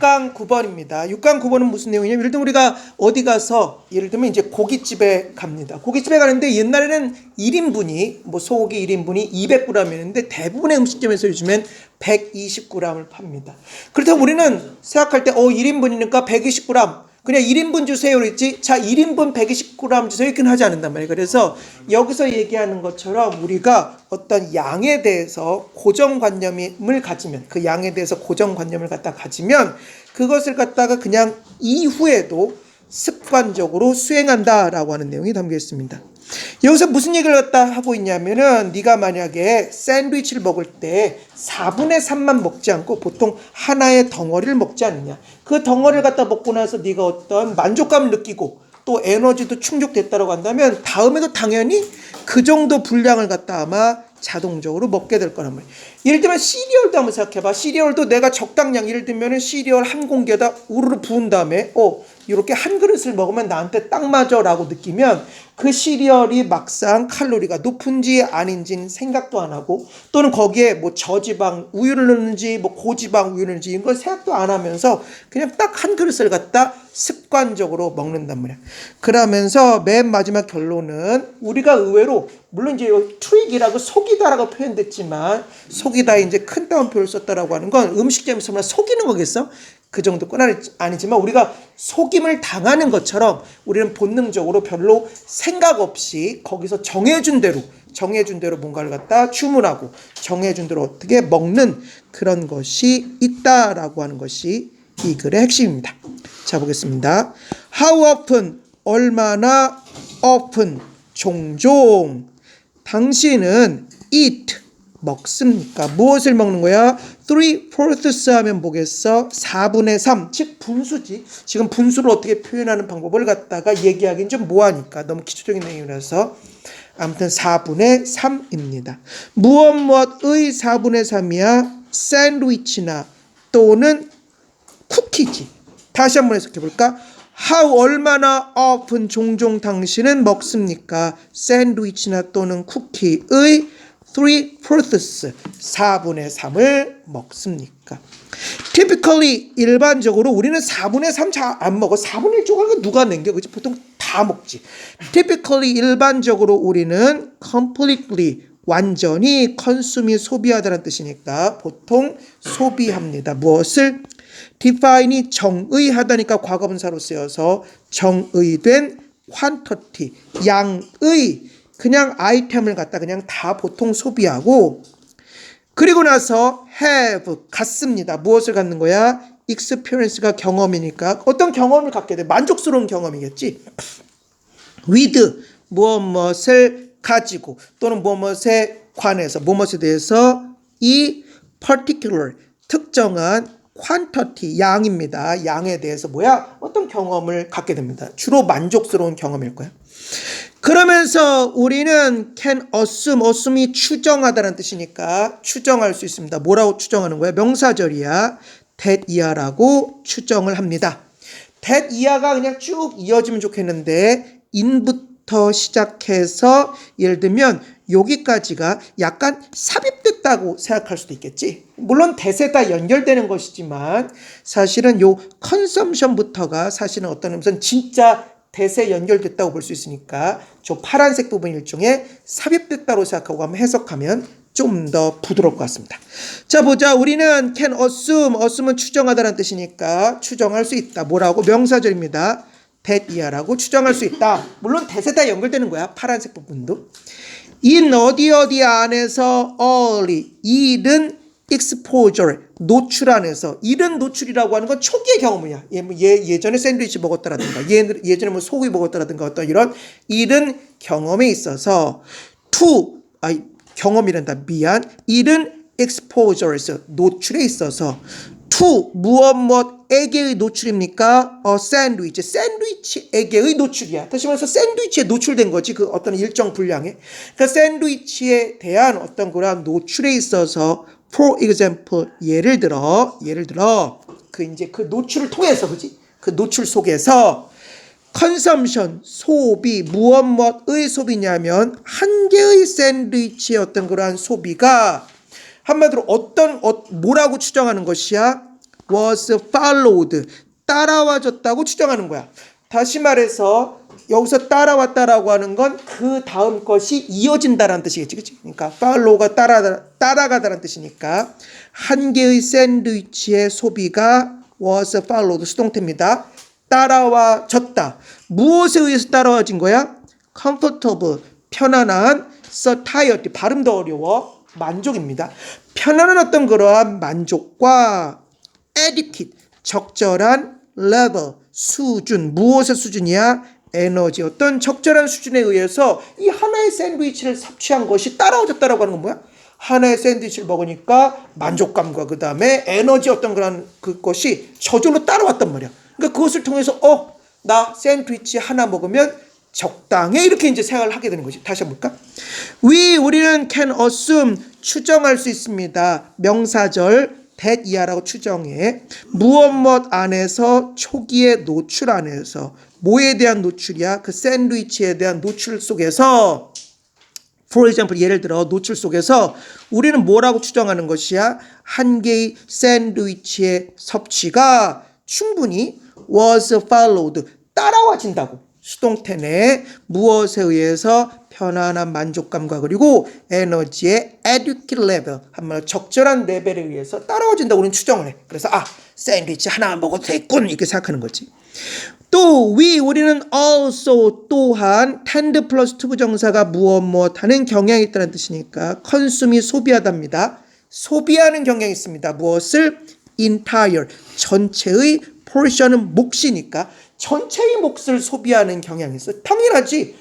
6강 9번입니다. 6강 9번은 무슨 내용이냐면, 예를 들면 우리가 어디 가서, 예를 들면 이제 고깃집에 갑니다. 고깃집에 가는데 옛날에는 1인분이, 뭐 소고기 1인분이 200g이었는데 대부분의 음식점에서 요즘엔 120g을 팝니다. 그렇다고 우리는 생각할 때 1인분이니까 120g, 그냥 1인분 주세요 그랬지, 자 1인분 120g 주세요 이렇게 하지 않는단 말이에요. 그래서 여기서 얘기하는 것처럼 우리가 어떤 양에 대해서 고정관념을 가지면, 그 양에 대해서 고정관념을 갖다 가지면 그것을 갖다가 그냥 이후에도 습관적으로 수행한다라고 하는 내용이 담겨 있습니다. 여기서 무슨 얘기를 갖다 하고 있냐면은, 네가 만약에 샌드위치를 먹을 때 4분의 3만 먹지 않고 보통 하나의 덩어리를 먹지 않느냐, 그 덩어리를 갖다 먹고 나서 네가 어떤 만족감을 느끼고 또 에너지도 충족됐다고 한다면 다음에도 당연히 그 정도 분량을 갖다 아마 자동적으로 먹게 될 거란 말이에요. 예를 들면 시리얼도 한번 생각해봐. 시리얼도 내가 적당량, 예를 들면 시리얼 한 공기에다 우르르 부은 다음에 이렇게 한 그릇을 먹으면 나한테 딱 맞아 라고 느끼면 그 시리얼이 막상 칼로리가 높은지 아닌지는 생각도 안 하고, 또는 거기에 뭐 저지방 우유를 넣는지 뭐 고지방 우유를 넣는지 이런 걸 생각도 안 하면서 그냥 딱 한 그릇을 갖다 습관적으로 먹는단 말이야. 그러면서 맨 마지막 결론은, 우리가 의외로 물론 이제 트릭이라고 속이다라고 표현됐지만, 속이다 이제 큰 따옴표를 썼다라고 하는 건 음식점에서 속이는 거겠어? 그 정도는 아니지만 우리가 속임을 당하는 것처럼 우리는 본능적으로 별로 생각 없이 거기서 정해준 대로 뭔가를 갖다 주문하고 정해준 대로 어떻게 먹는 그런 것이 있다라고 하는 것이 이 글의 핵심입니다. 자, 보겠습니다. How often, 얼마나, often, 종종, 당신은 eat, 먹습니까? 무엇을 먹는 거야? 3/4 하면 뭐겠어? 4분의 3, 즉 분수지. 지금 분수를 어떻게 표현하는 방법을 갖다가 얘기하기는 좀 뭐하니까 너무 기초적인 내용이라서 아무튼 4분의 3입니다. 무엇의 4분의 3이야? 샌드위치나 또는 쿠키지. 다시 한번 해석해 볼까? How, 얼마나, often, 종종 당신은 먹습니까? 샌드위치나 또는 쿠키의 3/4, 4분의 3을 먹습니까? Typically, 일반적으로 우리는 4분의 3 잘 안 먹어. 4분의 1 조각은 누가 남겨? 그치? 보통 다 먹지. Typically, 일반적으로 우리는 completely, 완전히 consume이 소비하다는 뜻이니까 보통 소비합니다. 무엇을? define이 정의하다니까 과거분사로 쓰여서 정의된 quantity, 양의 그냥 아이템을 갖다 그냥 다 보통 소비하고, 그리고 나서 have, 갖습니다. 무엇을 갖는 거야? experience가 경험이니까 어떤 경험을 갖게 돼. 만족스러운 경험이겠지. with, 무엇을 가지고 또는 무엇에 관해서, 무엇에 대해서 이 particular, 특정한 quantity, 양입니다. 양에 대해서 뭐야? 어떤 경험을 갖게 됩니다. 주로 만족스러운 경험일 거야. 그러면서 우리는 can assume이 추정하다는 뜻이니까 추정할 수 있습니다. 뭐라고 추정하는 거야? 명사절이야. that 이하라고 추정을 합니다. that 이하가 그냥 쭉 이어지면 좋겠는데 in부터 시작해서 예를 들면 여기까지가 약간 삽입됐다고 생각할 수도 있겠지. 물론 that에다 연결되는 것이지만 사실은 요 consumption부터가 사실은 어떤 의미에서는 진짜 that에 연결됐다고 볼 수 있으니까 저 파란색 부분 일종의 삽입됐다고 생각하고 한번 해석하면 좀 더 부드러울 것 같습니다. 자, 보자. 우리는 can assume은 추정하다는 뜻이니까 추정할 수 있다. 뭐라고? 명사절입니다. that 이하라고 추정할 수 있다. 물론 that에다 연결되는 거야. 파란색 부분도. in 어디 안에서 early, 이른 exposure, 노출 안에서. 이른 노출이라고 하는 건 초기의 경험이야. 예전에 샌드위치 먹었다라든가 예전에 뭐 소고기 먹었다라든가 어떤 이런 이른 경험에 있어서 경험이란다. 미안. 이른 exposure에서 노출에 있어서 to 무엇에게의 노출입니까? 샌드위치에게의 노출이야. 다시 말해서 샌드위치에 노출된 거지. 그 어떤 일정 분량에. 그러니까 샌드위치에 대한 어떤 그런 노출에 있어서 for example, 예를 들어 그 노출을 통해서, 그지? 그 노출 속에서 consumption, 소비, 무엇의 소비냐면 한 개의 샌드위치의 어떤 그러한 소비가 한마디로 뭐라고 추정하는 것이야? was followed. 따라와졌다고 추정하는 거야. 다시 말해서 여기서 따라왔다라고 하는 건 그 다음 것이 이어진다라는 뜻이겠지. 그치? 그러니까 follow가 따라가다라는 뜻이니까 한 개의 샌드위치의 소비가 was followed 수동태입니다. 따라와졌다. 무엇에 의해서 따라와진 거야? comfortable, 편안한, satiety, 발음도 어려워, 만족입니다. 편안한 어떤 그러한 만족과 adequate, 적절한 level, 수준, 무엇의 수준이야? 에너지, 어떤 적절한 수준에 의해서 이 하나의 샌드위치를 섭취한 것이 따라와졌다라고 하는 건 뭐야? 하나의 샌드위치를 먹으니까 만족감과 그 다음에 에너지 어떤 그런 그것이 저절로 따라왔단 말이야. 그러니까 그것을 통해서 나 샌드위치 하나 먹으면 적당해 이렇게 이제 생각을 하게 되는 거지. 다시 한번 볼까? 우리는 can assume 추정할 수 있습니다. 명사절 that 이하라고 추정해. 무엇 안에서 초기의 노출 안에서 뭐에 대한 노출이야? 그 샌드위치에 대한 노출 속에서 for example 예를 들어 노출 속에서 우리는 뭐라고 추정하는 것이야? 한 개의 샌드위치의 섭취가 충분히 was followed 따라와진다고. 수동태네 무엇에 의해서 편안한 만족감과 그리고 에너지의 adequate level 한마디로 적절한 레벨에 의해서 따라와진다고 우리는 추정을 해. 그래서 샌드위치 하나 먹어도 되겠군 이렇게 생각하는 거지. 또 우리는 also 또한 tend 플러스 to 부정사가 무엇 하는 경향이 있다는 뜻이니까 consume이 소비하답니다. 소비하는 경향이 있습니다. 무엇을? entire 전체의 portion은 몫이니까 전체의 몫을 소비하는 경향이 있어. 당연하지.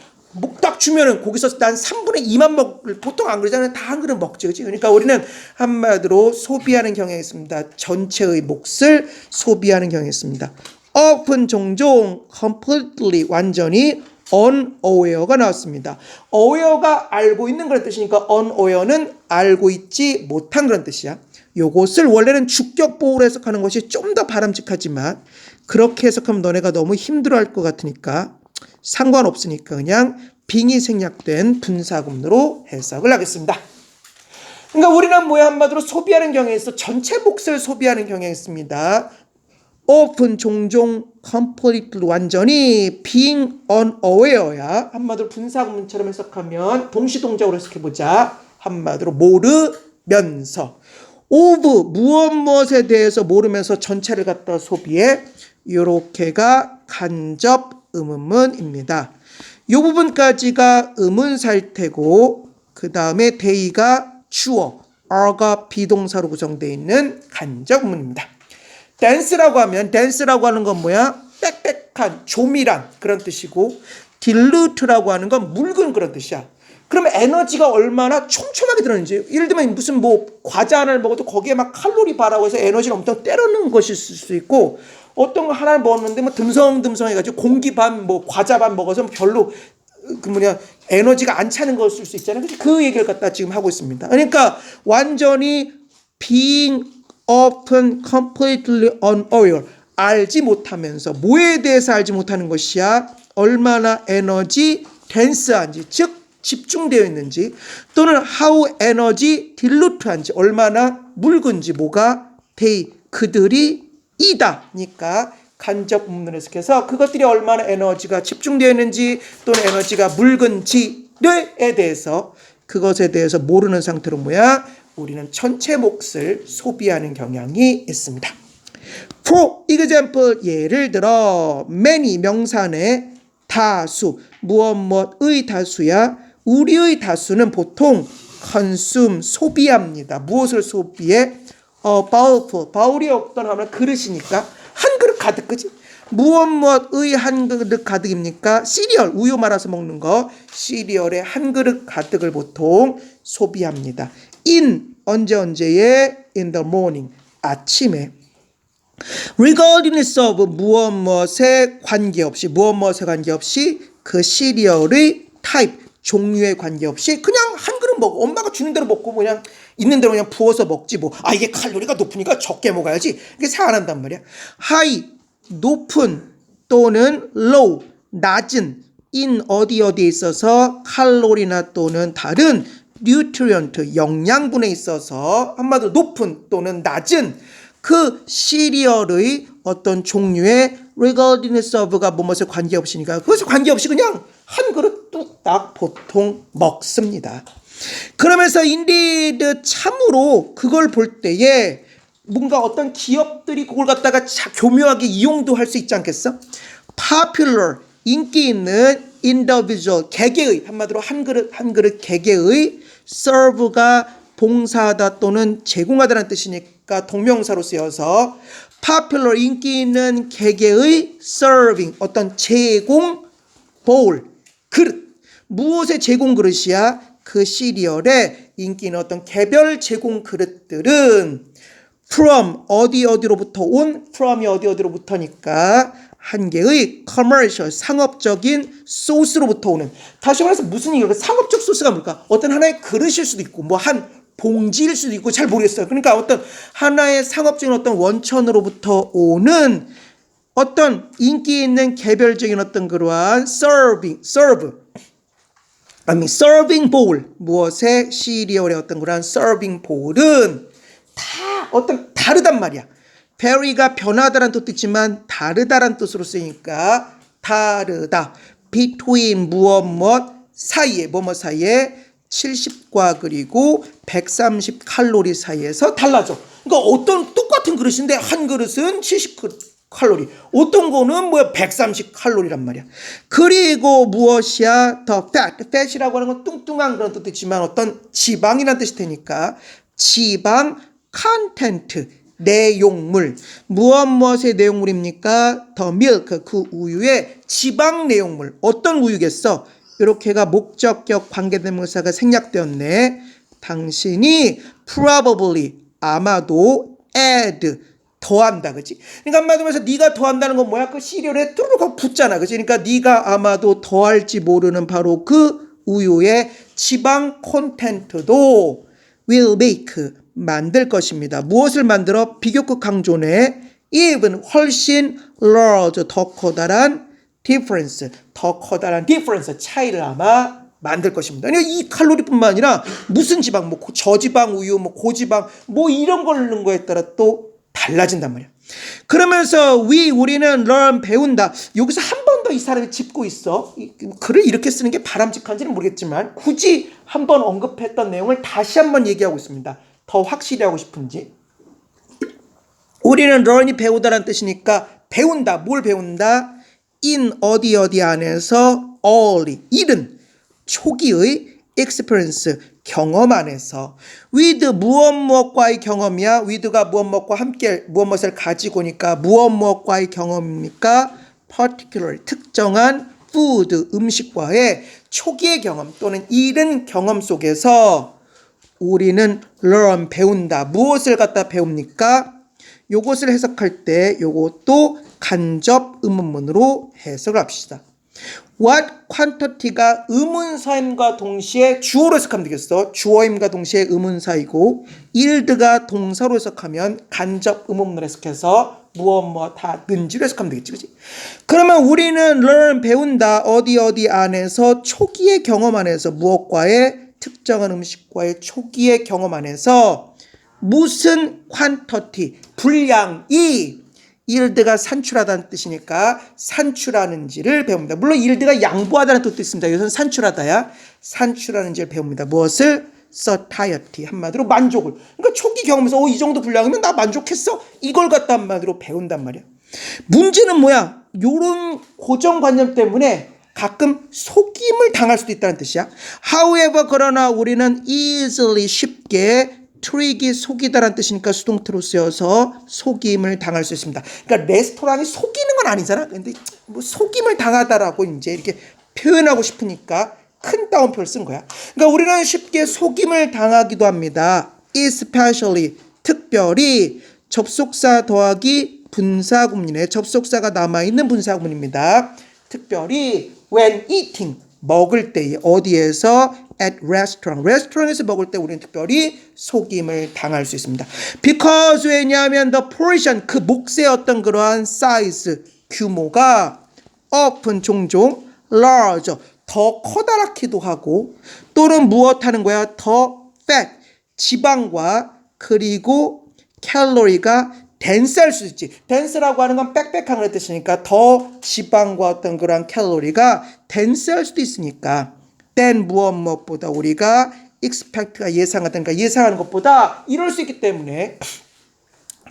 딱 주면은 거기서 난 3분의 2만 먹을 보통 안 그러잖아요. 다 한 그릇 먹지, 그렇지? 그러니까 우리는 한마디로 소비하는 경향이 있습니다. 전체의 몫을 소비하는 경향이 있습니다. often 종종 completely 완전히 unaware가 나왔습니다. aware가 알고 있는 그런 뜻이니까 unaware는 알고 있지 못한 그런 뜻이야. 요것을 원래는 주격 보호로 해석하는 것이 좀 더 바람직하지만 그렇게 해석하면 너네가 너무 힘들어할 것 같으니까 상관없으니까 그냥 빙의 생략된 분사구문으로 해석을 하겠습니다. 그러니까 우리는 뭐야 한마디로 소비하는 경향에 있어 전체 몫을 소비하는 경향이 있습니다. often 종종 completely 완전히 being unaware야. 한마디로 분사구문처럼 해석하면 동시동작으로 해석해보자. 한마디로 모르면서 of 무엇에 대해서 모르면서 전체를 갖다 소비해. 요렇게가 간접 의문문입니다. 이 부분까지가 의문사일테고 그 다음에 they가 주어, are가 비동사로 구성되어 있는 간접 의문입니다. dance라고 하는 건 뭐야? 빽빽한, 조밀한 그런 뜻이고 dilute라고 하는 건 묽은 그런 뜻이야. 그러면 에너지가 얼마나 촘촘하게 들어있는지 예를 들면 무슨 과자 하나를 먹어도 거기에 막 칼로리 바라고 해서 에너지를 엄청 때려넣은 것일 수 있고 어떤 거 하나를 먹었는데 듬성듬성 해가지고 공기 반 과자 반 먹어서 별로 에너지가 안 차는 것일 수 있잖아요. 그 얘기를 갖다 지금 하고 있습니다. 그러니까 완전히 being often completely unaware 알지 못하면서 뭐에 대해서 알지 못하는 것이야? 얼마나 에너지 dense한지 즉 집중되어 있는지 또는 how energy dilute한지 얼마나 묽은지 뭐가 they 그들이 이다니까 간접 의문을 해석해서 그것들이 얼마나 에너지가 집중되어 있는지 또는 에너지가 묽은지에 대해서 그것에 대해서 모르는 상태로 뭐야? 우리는 전체 몫을 소비하는 경향이 있습니다. For example 예를 들어 many 명사의 다수 무엇의 다수야? 우리의 다수는 보통 consume 소비합니다. 무엇을 소비해? 바울이 어떤 하면 그릇이니까 한 그릇 가득 그지? 무엇의 한 그릇 가득입니까? 시리얼 우유 말아서 먹는 거 시리얼의 한 그릇 가득을 보통 소비합니다. 언제에 in the morning 아침에 regardless of 무엇에 관계없이 그 시리얼의 타입 종류에 관계없이 그냥 한 그릇 먹어. 엄마가 주는 대로 먹고 그냥 있는 대로 그냥 부어서 먹지 이게 칼로리가 높으니까 적게 먹어야지. 이게 생각 안 한단 말이야. high 높은 또는 low 낮은 in 어디에 있어서 칼로리나 또는 다른 nutrient 영양분에 있어서 한마디로 높은 또는 낮은 그 시리얼의 어떤 종류의 regardless of가 뭐뭐에 관계없으니까 그것에 관계없이 그냥 한 그릇 뚝딱 보통 먹습니다. 그러면서 indeed 참으로 그걸 볼 때에 뭔가 어떤 기업들이 그걸 갖다가 교묘하게 이용도 할 수 있지 않겠어? popular 인기 있는 individual 개개의 한마디로 한 그릇 개개의 serve가 봉사하다 또는 제공하다는 뜻이니까 동명사로 쓰여서 popular 인기 있는 개개의 serving 어떤 제공 bowl 그릇 무엇의 제공 그릇이야? 그 시리얼에 인기 있는 어떤 개별 제공 그릇들은 from 어디로부터 온 from이 어디로부터니까 한 개의 commercial 상업적인 소스로부터 오는 다시 말해서 무슨 얘기가 상업적 소스가 뭘까? 어떤 하나의 그릇일 수도 있고 뭐 한 봉지일 수도 있고 잘 모르겠어요. 그러니까 어떤 하나의 상업적인 어떤 원천으로부터 오는 어떤 인기 있는 개별적인 어떤 그러한 serving bowl 무엇의 시리얼의 어떤 그러한 serving bowl은 다 어떤 다르단 말이야. vary가 변하다라는 뜻도 있지만 다르다라는 뜻으로 쓰이니까 다르다. between 무엇 사이에 뭐뭐 사이에 70과 그리고 130 칼로리 사이에서 달라져. 그러니까 어떤 똑같은 그릇인데 한 그릇은 70 칼로리, 어떤 거는 뭐야 130 칼로리란 말이야. 그리고 무엇이야? 더 fat이라고 하는 건 뚱뚱한 그런 뜻도 있지만 어떤 지방이라는 뜻이 되니까 지방 컨텐트 내용물 무엇의 내용물입니까? 더 밀크 그 우유의 지방 내용물 어떤 우유겠어? 이렇게가 목적격 관계대명사가 생략되었네. 당신이 probably 아마도 add 더한다, 그렇지? 그러니까 한마디로 해서 네가 더한다는 건 뭐야? 그 시리얼에 뚜루룩 붙잖아, 그렇지? 그러니까 네가 아마도 더할지 모르는 바로 그 우유의 지방 콘텐트도 will make 만들 것입니다. 무엇을 만들어? 비교급 강조네. even 훨씬 large 더 커다란 difference 더 커다란 difference 차이를 아마 만들 것입니다. 그러니까 이 칼로리뿐만 아니라 무슨 지방, 뭐 저지방 우유, 뭐 고지방, 뭐 이런 걸 넣는 거에 따라 또 달라진단 말이야. 그러면서 우리는 learn 배운다. 여기서 한 번 더 이 사람이 짚고 있어. 글을 이렇게 쓰는 게 바람직한지는 모르겠지만 굳이 한 번 언급했던 내용을 다시 한번 얘기하고 있습니다. 더 확실히 하고 싶은지. 우리는 learn이 배우다라는 뜻이니까 배운다. 뭘 배운다? in 어디 안에서 early 이른 초기의 experience 경험 안에서 with 무엇과의 경험이야? with가 무엇과 함께 무엇을 가지고니까 무엇과의 경험입니까? particular 특정한 food 음식과의 초기의 경험 또는 이른 경험 속에서 우리는 learn 배운다. 무엇을 갖다 배웁니까? 요것을 해석할 때 요것도 간접 의문문으로 해석을 합시다. What quantity가 의문사임과 동시에 주어로 해석하면 되겠어. 주어임과 동시에 의문사이고 yield가 동사로 해석하면 간접 의문문으로 해석해서 무엇 하는지로 해석하면 되겠지, 그렇지? 그러면 우리는 learn 배운다. 어디 안에서 초기의 경험 안에서 무엇과의 특정한 음식과의 초기의 경험 안에서 무슨 quantity 분량이 yield가 산출하다는 뜻이니까 산출하는지를 배웁니다. 물론 yield가 양보하다는 뜻도 있습니다. 이것은 산출하다야. 산출하는지를 배웁니다. 무엇을? satiety 한마디로 만족을. 그러니까 초기 경험에서 이 정도 분량이면 나 만족했어. 이걸 갖다 한마디로 배운단 말이야. 문제는 뭐야? 요런 고정관념 때문에 가끔 속임을 당할 수도 있다는 뜻이야. However 그러나 우리는 easily 쉽게 트릭이 속이다라는 뜻이니까 수동태로 쓰여서 속임을 당할 수 있습니다. 그러니까 레스토랑이 속이는 건 아니잖아. 근데 뭐 속임을 당하다라고 이제 이렇게 표현하고 싶으니까 큰 따옴표를 쓴 거야. 그러니까 우리는 쉽게 속임을 당하기도 합니다. especially 특별히 접속사 더하기 분사구문이네. 접속사가 남아있는 분사구문입니다. 특별히 when eating 먹을 때에 어디에서 at restaurant 레스토랑에서 먹을 때 우리는 특별히 속임을 당할 수 있습니다. because 왜냐하면 the portion 그 몫의 어떤 그러한 size 규모가 often 종종 large 더 커다랗기도 하고 또는 무엇 하는 거야? 더 fat 지방과 그리고 칼로리가 댄스할 수 있지. 댄스라고 하는 건 빽빽한 걸 뜻이니까 더 지방과 어떤 그런 칼로리가 댄스할 수도 있으니까 then 무엇보다 우리가 expect가 예상하다니까 예상하는 것보다 이럴 수 있기 때문에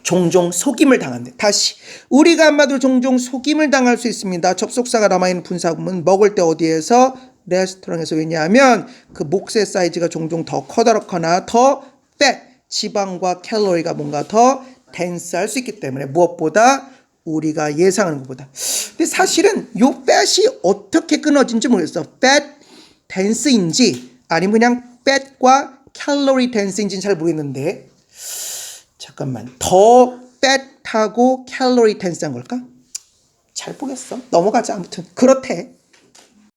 종종 속임을 당한대. 다시 우리가 한마디로 종종 속임을 당할 수 있습니다. 접속사가 남아있는 분사구문 먹을 때 어디에서? 레스토랑에서. 왜냐하면 그 몫의 사이즈가 종종 더 커다랗거나 더 지방과 칼로리가 뭔가 더 댄스할 수 있기 때문에 무엇보다 우리가 예상하는 것보다. 근데 사실은 요 fat이 어떻게 끊어진지 모르겠어. fat 댄스인지 아니면 그냥 fat과 칼로리 댄스인지는 잘 모르겠는데 잠깐만 더 fat하고 칼로리 댄스한 걸까? 잘 보겠어. 넘어가자. 아무튼 그렇대.